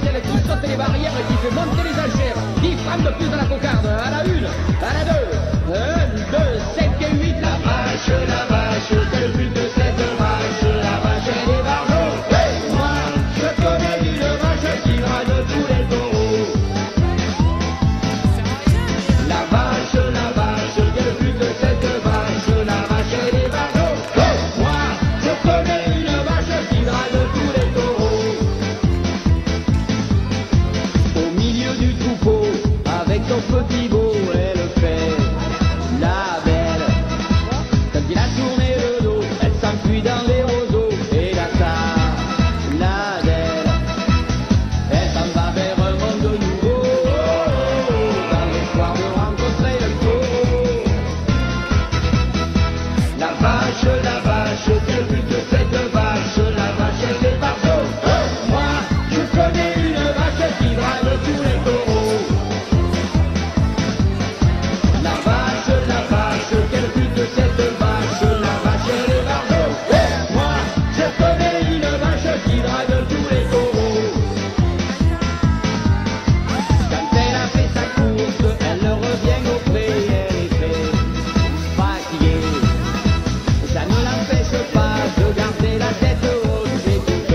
celle qui saute les barrières et qui fait monter les enchères. 10 francs de plus à la cocarde, à la 1, à la 2, 1, 2, 5 et 8. La vache, c'est le but de cette vache. La vache, elle est barbeau. Moi, je connais une vache qui râle tous les taureaux. La vache, c'est le but de cette vache. La vache, elle est barbeau. Moi, je connais une vache qui râle tous les taureaux. Au milieu du troupeau, avec son petit beau, elle fait la belle. Quand il a tourné le dos, elle s'enfuit dans les roseaux. Et la d'elle, elle s'en va vers un monde nouveau, dans l'espoir de rencontrer le taureau. La vache, c'est le but de cette vache. La vache, elle est partout. Moi, je connais une vache qui drague tous les taureaux. La vache, quel but de cette vache. La vache, elle est partout. Moi, je connais une vache qui drague tous les taureaux. Quand elle a fait sa course, elle revient au pré. Elle est très fatiguée. Ça ne l'empêche pas de garder la tête haute et toute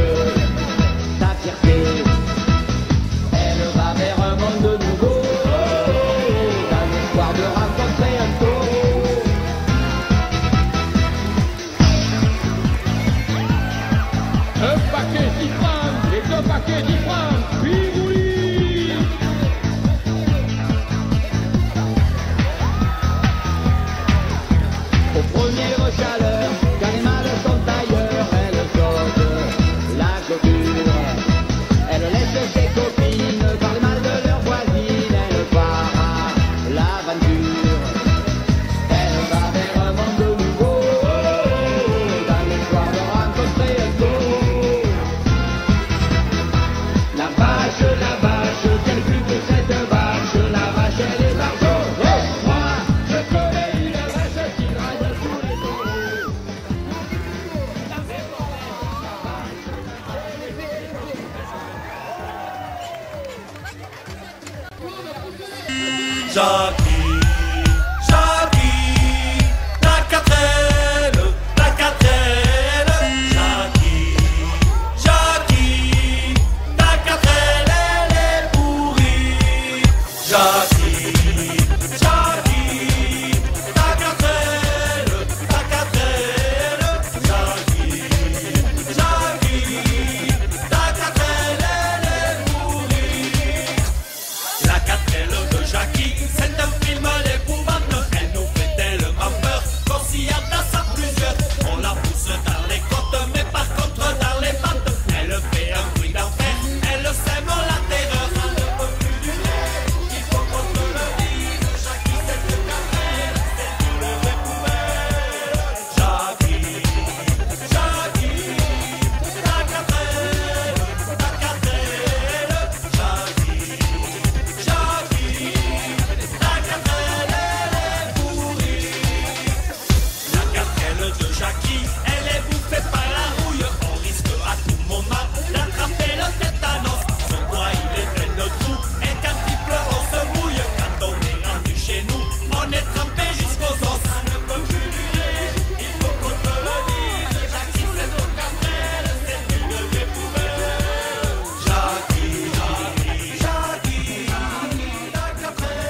sa fierté. Elle va vers un monde nouveau, dans l'espoir de rencontrer un taureau. Un paquet 10 francs, et 2 paquets 10 francs, puis oui. Aux premières chaleurs, quand les mâles sont ailleurs, elle saute la clôture. Elle laisse ses copines parler mal de leurs voisines. Elle part à l'aventure. Elle va vers un monde nouveau, dans l'espoir de rencontrer un taureau. La vache, quel but de cette vache. La vache, elle est partout. Moi, je connais une vache qui drague tous les taureaux. Jackie, la quatrelle, Jackie, la quatrelle, elle est pourrie. Jackie, la quatrelle, Jackie, la quatrelle, elle est pourrie. La quatrelle de Jackie, c'est un film d'épouvante. Elle nous fait tellement peur qu'on s'y attache à plusieurs. On la pousse dans les côtes, mais par contre dans les pattes, elle fait un bruit d'enfer, elle sème la terreur. Ça ne peut plus durer, il faut qu'on te le dise. Jackie, c'est une quatrelle, c'est une vraie poubelle. Jackie, la quatrelle, Jackie, la quatrelle, elle est pourrie. La quatrelle de Jackie, elle est bouffée par la rouille. On risque à tout moment d'attraper le tétanos. Son doigt, il est plein de trous, et quand il pleut, on se mouille. Quand on est rendu chez nous, on est trempé jusqu'aux os. Ça ne peut plus durer, il faut qu'on te le dise. Jackie, c'est une quatrelle, c'est une vraie poubelle. Jackie, la quatrelle,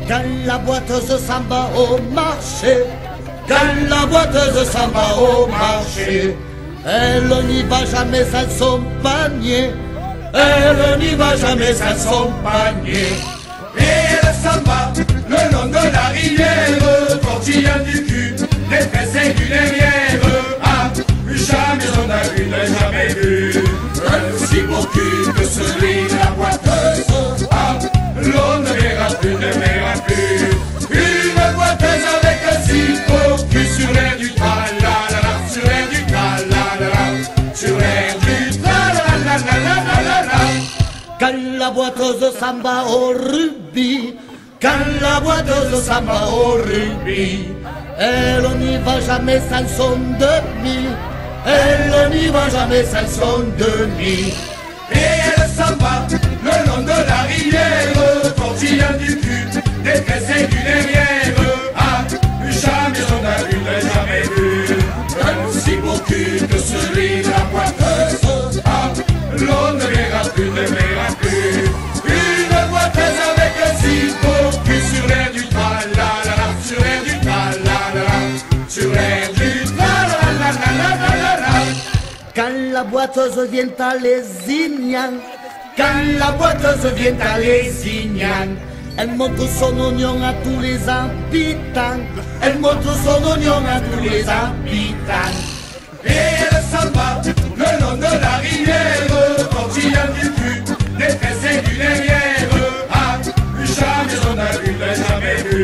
Quand la boiteuse s'en va au marché, quand la boiteuse s'en va au marché, elle n'y va jamais sans son panier, elle n'y va jamais sans son panier. Et elle s'en va le long de la rivière, tortillant du cul, des fesses et du derrière. Ah, jamais on a vu, n'a jamais vu un si beau cul que celui de la boiteuse. Ah, l'on ne verra plus, ne verra plus une boiteuse avec un si beau cul sur l'air du tra-la-la-la, sur l'air du tra-la-la-la, sur l'air du tra-la-la-la-la. la boiteuse samba au rugby, quand la boiteuse samba au rugby, elle n'y va jamais sans son demi, elle n'y va jamais sans son demi. Et elle s'en va le long de la rivière, tortillant du cul, détressée du derrière. Ah, jamais on a vu, jamais vu un aussi beau cul que celui de la boiteuse. Ah, l'on ne verra plus, ne verra plus une boiteuse avec un si beau cul sur l'air du tra-la-la-la, sur l'air du tra-la-la-la, sur l'air du tra-la-la-la-la-la-la. Quand la boiteuse vient à Lézignan, quand la boiteuse vient à Lézignan, elle montre son oignon à tous les habitants, elle montre son oignon à tous les habitants. Et elle s'en va le long de la rivière, tortillant du cul, détressée du derrière. Ah, jamais on a vu, jamais vu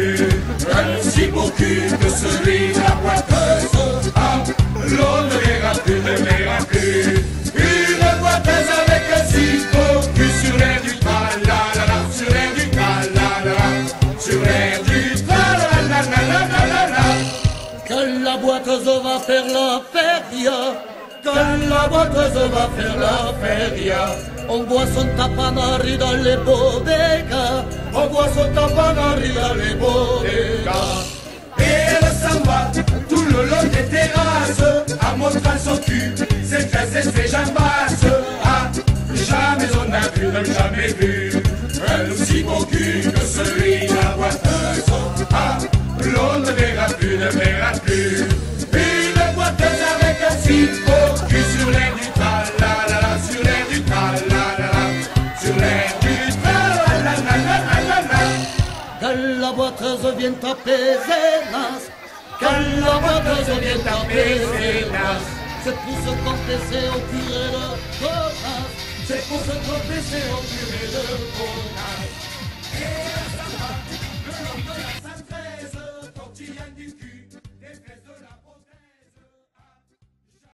un si beau cul que celui de la boiteuse. Ah, l'on ne verra plus, ne verra plus une boiteuse avec un si beau cul sur l'air du tra-la-la-la, sur l'air du tra-la-la-la, sur l'air du tra-la-la-la-la-la-la. Quand la boiteuse va faire la feria, quand la boiteuse va faire la feria, on voit son tapanari dans les bodegas, on voit son tapanari dans les bodegas. Et elle s'en va tout le long des terrasses, en montrant son cul, ses fesses et ses jambasses. Ah, jamais on a vu, même jamais vu un aussi beau cul que celui de la boiteuse. Ah, l'on ne verra plus, ne verra plus une boiteuse avec un si beau cul sur l'air du tra-la-la-la, sur l'air du tra-la-la-la, sur l'air du tra-la-la-la-la-la-la. Quand la boiteuse vient taper Zénas, quand la boiteuse vient taper Zénas, c'est pour se confesser au curé de Conas, c'est pour se confesser au curé de Conas. Et elle s'en va le long de la 113, tortillant du cul, des fesses.